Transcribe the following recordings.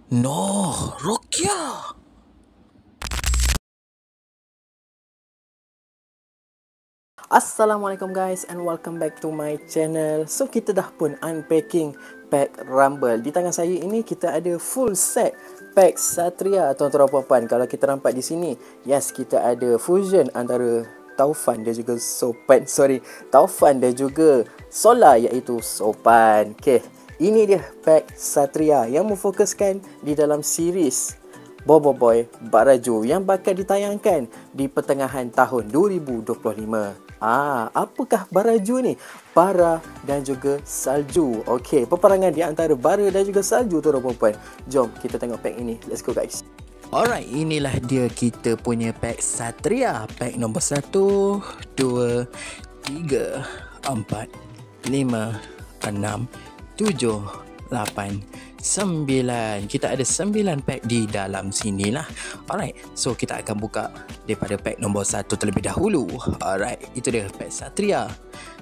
No, Rokia. Assalamualaikum guys and welcome back to my channel. So kita dah pun unpacking pack Rumble. Di tangan saya ini kita ada full set pack Satria tuan-tuan dan puan-puan. Kalau kita nampak di sini, yes, kita ada fusion antara Taufan dan juga Sopan. Taufan dan juga Solar, iaitu Sopan. Okay, ini dia pack Satria yang memfokuskan di dalam series Boboiboy Baraju yang bakal ditayangkan di pertengahan tahun 2025. Apakah Baraju ni? Bara dan juga salju. Okey, peperangan di antara bara dan juga salju, tuan-tuan dan puan-puan. Jom kita tengok pack ini. Let's go guys. Alright, inilah dia kita punya pack Satria. Pack nombor 1, 2, 3, 4, 5, 6, 7, 8, 9. Kita ada 9 pack di dalam sini lah. Alright, so kita akan buka daripada pack nombor 1 terlebih dahulu. Alright, itu dia pack Satria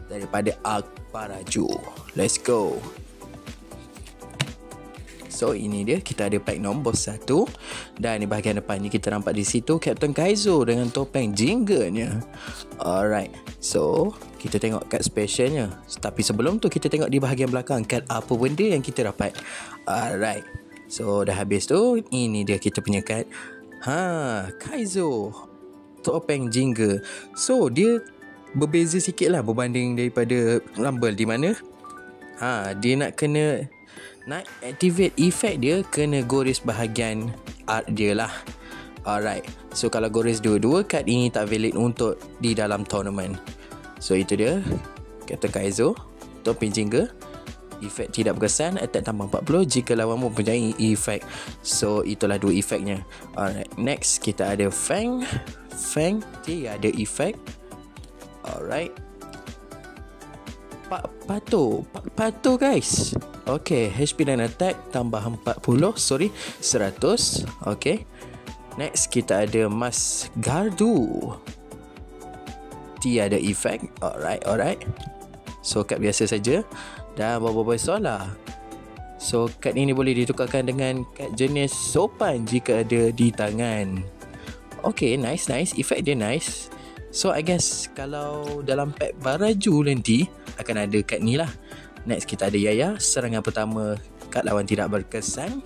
daripada Arc Baraju. Let's go. So ini dia, kita ada pack nombor 1. Dan di bahagian depan ni kita nampak di situ Captain Kaizo dengan topeng jinglenya. Alright, so kita tengok kad specialnya. Tapi sebelum tu kita tengok di bahagian belakang kad apa benda yang kita dapat. Alright, so dah habis tu, ini dia kita punya kad. Kaizo topeng jingle. So dia berbeza sikit lah berbanding daripada Rumble, di mana dia nak activate effect dia kena gores bahagian art dia lah. Alright, so kalau gores dua-dua, kad ini tak valid untuk di dalam tournament. So itu dia Captain Kaizo topeng jingle. Efek tidak berkesan, attack tambah 40 jika lawan mempunyai efek. So itulah dua efeknya. Alright, next kita ada Fang tiada efek. Alright, Pato guys. Okay, HP dan attack tambah 100. Okay, next kita ada Mas Gardu, tiada efek. Alright, so kad biasa saja. Dan Boboiboy Solar, so kad ini boleh ditukarkan dengan kad jenis Sopan jika ada di tangan. Okay, nice. Efek dia nice. So I guess kalau dalam pack Baraju nanti akan ada kad ni lah. Next kita ada Yaya, serangan pertama kad lawan tidak berkesan.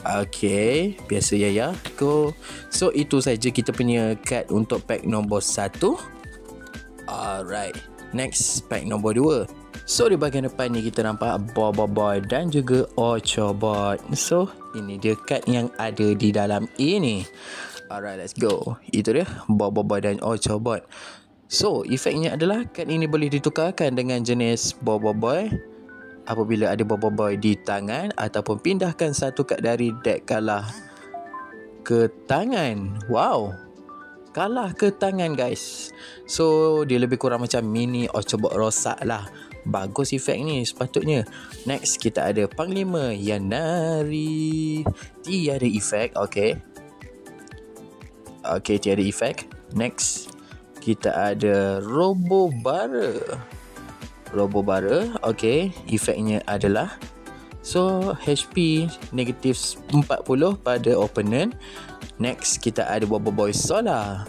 Okay, biasa Yaya, go. So itu saja kita punya kad untuk pack nombor 1. Alright, next pack nombor 2. So di bahagian depan ni kita nampak Boboiboy dan juga Ochobot. So ini dia kad yang ada di dalam ini. Alright, let's go. Itu dia Boboiboy dan Ochobot. So efeknya adalah kad ini boleh ditukarkan dengan jenis Boboiboy apabila ada Boboiboy di tangan, ataupun pindahkan satu kad dari deck kalah ke tangan. Wow, kalah ke tangan guys. So dia lebih kurang macam mini Ochobot rosak lah. Bagus efek ni sepatutnya. Next kita ada Panglima Yanari, tiada efek. Okay, tiada efek. Next kita ada Robo Bara. Okay, efeknya adalah HP negatif 40 pada opponent. Next kita ada Boboiboy Solar,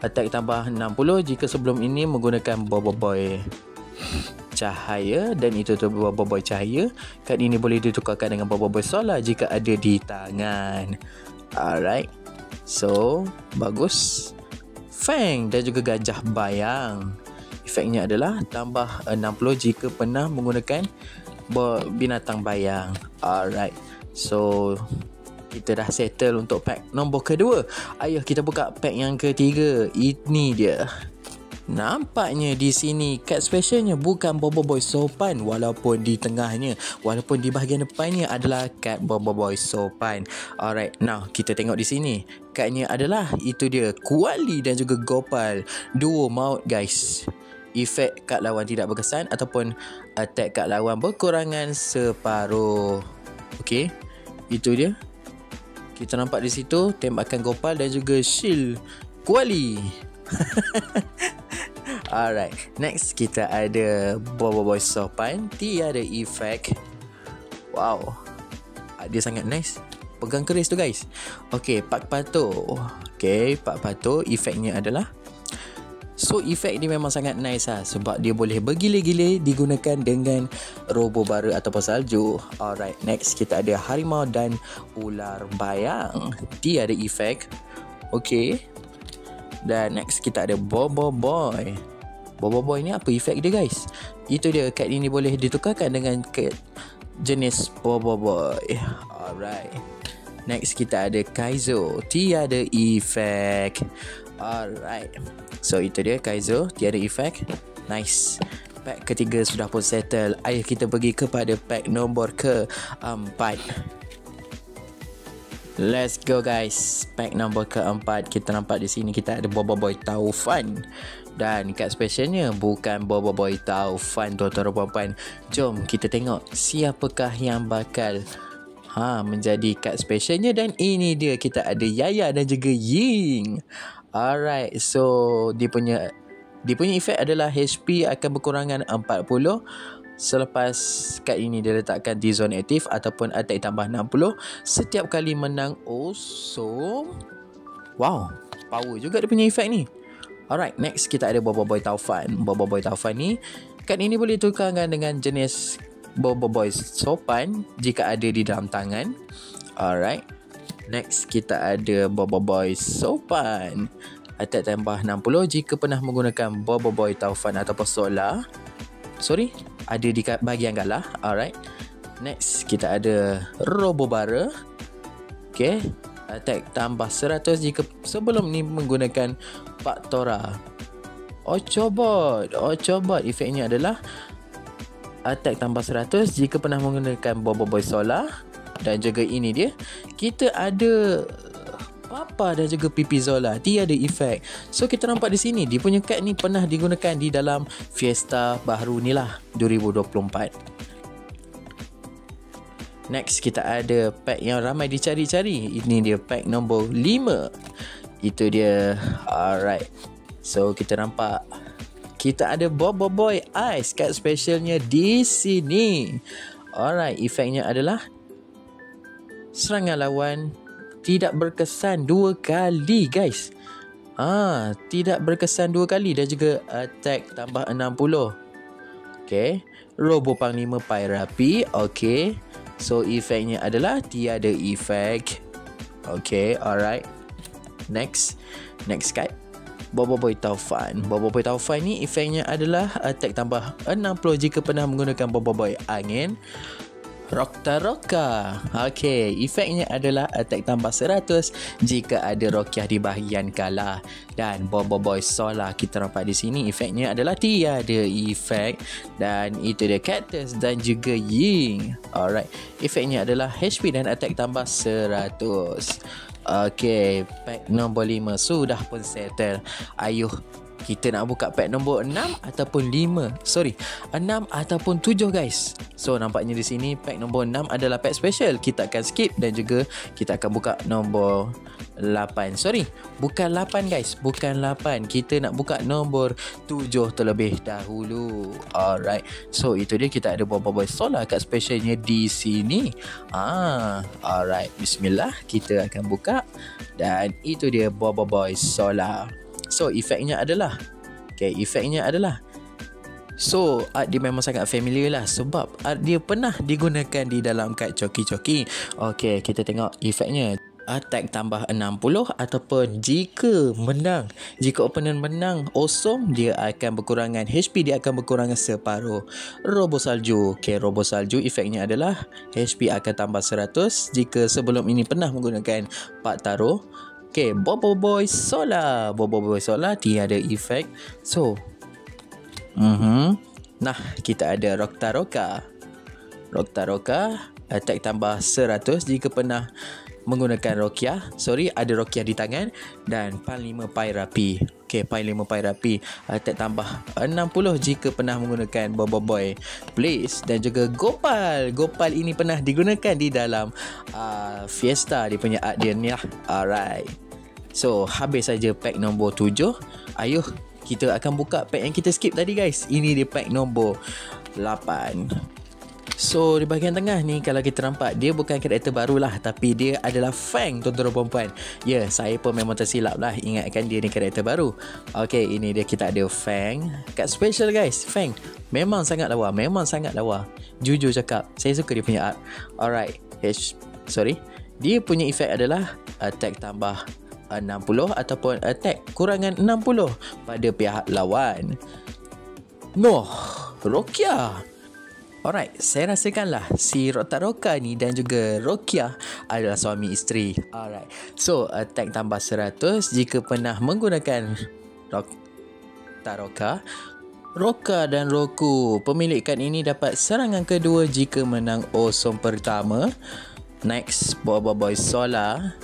attack tambah 60 jika sebelum ini menggunakan Boboiboy Cahaya, dan itu tu Boboiboy Cahaya. Kad ini boleh ditukarkan dengan Boboiboy Solar jika ada di tangan. Alright, so bagus. Fang dan juga Gajah Bayang, efeknya adalah tambah 60 jika pernah menggunakan binatang bayang. Alright, so kita dah settle untuk pack nombor kedua. Ayo kita buka pack yang ketiga. Ini dia. Nampaknya di sini kad specialnya bukan Boboiboy Sopan, walaupun di bahagian depannya adalah kad Boboiboy Sopan. Alright, now kita tengok di sini. Kadnya adalah itu dia Kuali dan juga Gopal, duo maut guys. Efek kad lawan tidak berkesan ataupun attack kad lawan berkurangan separuh. Okay, itu dia. Kita nampak di situ tembakan Gopal dan juga shield Kuali. Alright, next kita ada Boboiboy Sopan, tiada efek. Wow, Dia sangat nice. Pegang keris tu guys. Okay, Pak Pato. Okay, Pak Pato efeknya adalah, so efek dia memang sangat nice lah, sebab dia boleh bergila-gila digunakan dengan robo bara ataupun salju. Alright, next kita ada harimau dan ular bayang. Dia ada efek. Okay. Dan next kita ada Bobo Boy. Bobo Boy ni apa efek dia guys? Itu dia, kad ini boleh ditukarkan dengan kad jenis Bobo Boy. Alright. Next kita ada Kaizo. Tiada efek. Alright. So itu dia Kaizo, tiada efek. Nice. Pack ketiga sudah pun settle. Ayo kita pergi kepada pack nombor keempat. Let's go guys. Pack nombor keempat. Kita nampak di sini kita ada Bobo Boy Taufan. Dan kad specialnya bukan Bobo Boy Taufan, tuan-tuan dan puan-puan. Jom kita tengok siapakah yang bakal menjadi kad specialnya. Dan ini dia, kita ada Yaya dan juga Ying. Alright, so dia punya efek adalah HP akan berkurangan 40 selepas kad ini diletakkan di zone aktif ataupun attack tambah 60 setiap kali menang. Oh, so wow, power juga dia punya efek ni. Alright, next kita ada Bobo Boy Taufan. Bobo Boy Taufan ni, kad ini boleh tukarkan dengan jenis Bobo Boy sopan jika ada di dalam tangan. Alright, next kita ada Bobo Boy sopan. Attack tambah 60 jika pernah menggunakan Bobo Boy Taufan ataupun Solar. Sorry, ada di bahagian galah. Alright. Next kita ada Robo Bara. Okay. Attack tambah 100 jika sebelum ni menggunakan Pak Tora. Ochobot. Ochobot efeknya adalah attack tambah 100 jika pernah menggunakan Bobo Boy Solar. Dan juga ini dia, kita ada Papa dan juga Pipi Zola. Dia ada efek. So kita nampak di sini, dia punya kad ni pernah digunakan di dalam Fiesta baru ni lah, 2024. Next kita ada pack yang ramai dicari-cari. Ini dia pack nombor 5. Itu dia. Alright. So kita nampak kita ada Bobo Boy Ice. Kad specialnya di sini. Alright, efeknya adalah serangan lawan tidak berkesan 2 kali guys. Tidak berkesan 2 kali dan juga attack tambah 60. Okay. Robo Panglima Pairapi. Okay. So efeknya adalah tiada efek. Okay, alright. Next card, Bobo Boy Taufan. Bobo Boy Taufan ni efeknya adalah attack tambah 60 jika pernah menggunakan Bobo Boy Angin. Rokta-Roka. Okay, efeknya adalah attack tambah 100 jika ada Rokiah di bahagian kalah. Dan Bobo Boy Solar kita nampak di sini efeknya adalah tiada efek. Dan itu dia Cactus dan juga Ying. Alright, efeknya adalah HP dan attack tambah 100. Okay, pack nombor 5 sudah pun settle. Ayuh, kita nak buka pack nombor 6 ataupun 5. Sorry, 6 ataupun 7 guys. So nampaknya di sini pack nombor 6 adalah pack special. Kita akan skip dan juga kita akan buka nombor 8. Sorry, bukan 8 guys, bukan 8. Kita nak buka nombor 7 terlebih dahulu. Alright. So itu dia, kita ada Bobo Boy Solar kat specialnya di sini. Alright, bismillah, kita akan buka. Dan itu dia Bobo Boy Solar. So efeknya adalah, so art dia memang sangat familiar lah, sebab art dia pernah digunakan di dalam kad coki-coki. Okay, kita tengok efeknya. Attack tambah 60 ataupun jika opponent menang awesome, dia akan berkurangan HP, dia akan berkurangan separuh. Robo Salju. Okay, Robo Salju efeknya adalah HP akan tambah 100 jika sebelum ini pernah menggunakan Pak Taro. Okay, Bobo Boy Solar. Bobo Boy Solar tiada efek. So nah, kita ada Rokta-Roka. Rokta-Roka attack tambah 100 jika pernah menggunakan Rokiah. Sorry, ada Rokiah di tangan. Dan Panglima Pairapi. Okay, Panglima Pairapi attack tambah 60 jika pernah menggunakan Bobo Boy Blaze. Dan juga Gopal. Gopal ini pernah digunakan di dalam Fiesta. Dia punya art dia ni lah. Alright. So habis saja pack nombor 7. Ayuh, kita akan buka pack yang kita skip tadi guys. Ini dia pack nombor 8. So di bahagian tengah ni kalau kita nampak, dia bukan karakter baru lah, tapi dia adalah Fang, tuan-tuan dan puan-puan. Ya, saya pun memang tersilap lah ingatkan dia ni karakter baru. Okey, ini dia, kita ada Fang. Kat special guys, Fang memang sangat lawa, memang sangat lawa. Jujur cakap, saya suka dia punya art. Alright, dia punya efek adalah attack tambah 60 ataupun attack kurangan 60 pada pihak lawan. Rokia. Alright, saya rasakanlah si Rotaroka ni dan juga Rokia adalah suami isteri. Alright, so attack tambah 100 jika pernah menggunakan Rotaroka. Roka dan Roku, pemilikan ini dapat serangan kedua jika menang Awesome pertama. Next, Boy Solar.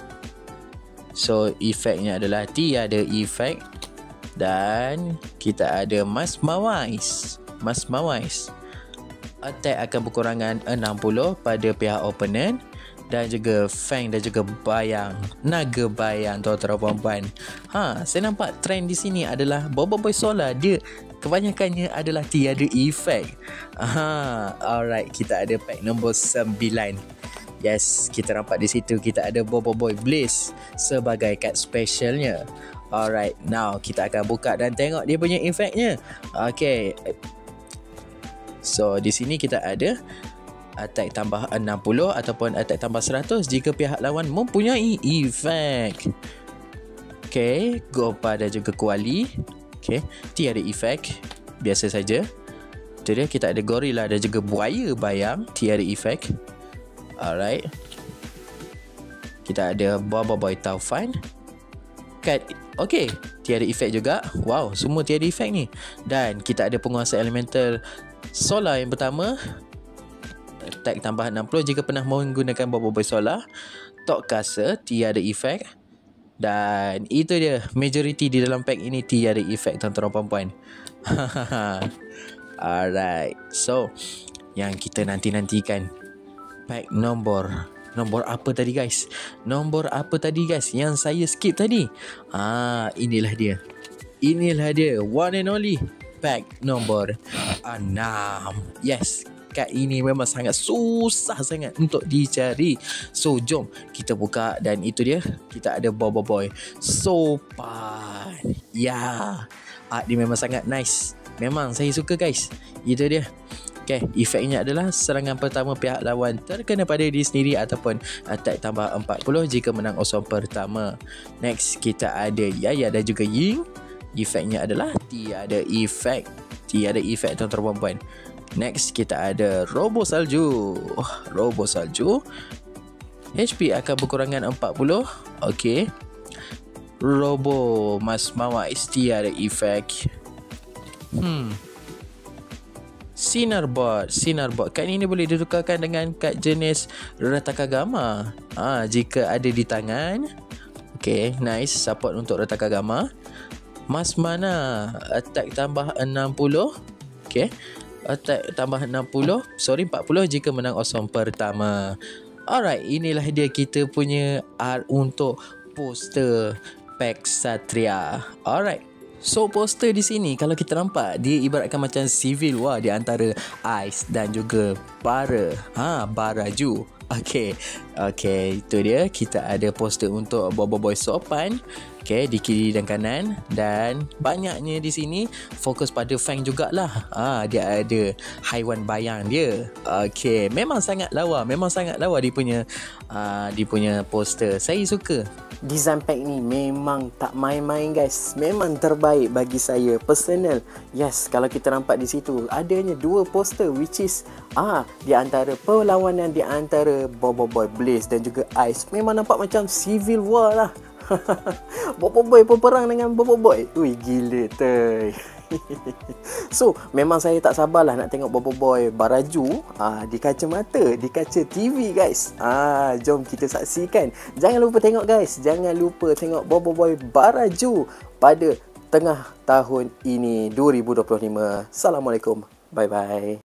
So efeknya adalah tiada efek. Dan kita ada Mas Mawais. Attack akan berkurangan 60 pada pihak opponent. Dan juga Fang dan juga Bayang, Naga Bayang, tuan-tuan dan puan-puan. Saya nampak trend di sini adalah Boy Solar. Dia kebanyakannya adalah tiada efek. Alright, kita ada pack nombor 9. Yes, kita nampak di situ kita ada Boy Blaze sebagai kad specialnya. Alright, now kita akan buka dan tengok dia punya efeknya. Okay, so di sini kita ada attack tambah 60 ataupun attack tambah 100 jika pihak lawan mempunyai efek. Okay, Gopa dan juga Kuali. Okay, tiada efek, biasa saja. Itu dia, kita ada Gorilla dan juga Buaya Bayang, tiada efek. Alright, kita ada Boy Taufan. Okay, tiada efek juga. Wow, semua tiada efek ni. Dan kita ada penguasa elemental Solar yang pertama, attack tambah 60 jika pernah menggunakan Boy Solar. Tok Kasa, tiada efek. Dan itu dia, majority di dalam pack ini tiada efek, tuan-tuan dan puan-puan. Alright, so yang kita nanti-nantikan, pack nombor apa tadi guys? Nombor apa tadi guys yang saya skip tadi? Inilah dia, one and only pack nombor 6. Yes, kad ini memang sangat susah sangat untuk dicari. So jom kita buka, dan itu dia, kita ada Boy Sopan. Ya, art dia memang sangat nice. Memang saya suka guys. Itu dia. Okay, efeknya adalah serangan pertama pihak lawan terkena pada diri sendiri ataupun attack tambah 40 jika menang Awesome pertama. Next, kita ada Yaya dan juga Ying. Efeknya adalah tiada efek, tuan-tuan dan puan-puan. Next, kita ada Robo Salju. HP akan berkurangan 40. Okay, Robo Mas Mawais, tiada efek. Sinarbot. Kad ini boleh ditukarkan dengan kad jenis Retaka Gama jika ada di tangan. Okay, nice. Support untuk Retaka Gama. Mas Mana, attack tambah 60. Okay, attack tambah 40 jika menang Awesome pertama. Alright, inilah dia kita punya art untuk poster pack Satria. Alright, so poster di sini kalau kita nampak, dia ibaratkan macam Civil War di antara Ice dan juga Baraju. Okay, itu dia. Kita ada poster untuk Boy Sopan. Okay, di kiri dan kanan. Dan banyaknya di sini fokus pada Fang jugalah. Dia ada haiwan bayang dia. Okay, memang sangat lawa dia punya poster. Saya suka. Design pack ni memang tak main-main guys. Memang terbaik bagi saya personal. Yes, kalau kita nampak di situ adanya 2 poster, which is di antara perlawanan di antara Boy Blaze dan juga Ice. Memang nampak macam Civil War lah. Boy berperang dengan Boy. Ui, gila tu. So memang saya tak sabarlah nak tengok Boy Baraju di kaca mata, di kaca TV guys. Jom kita saksikan. Jangan lupa tengok guys, jangan lupa tengok Boy Baraju pada tengah tahun ini 2025. Assalamualaikum, bye bye.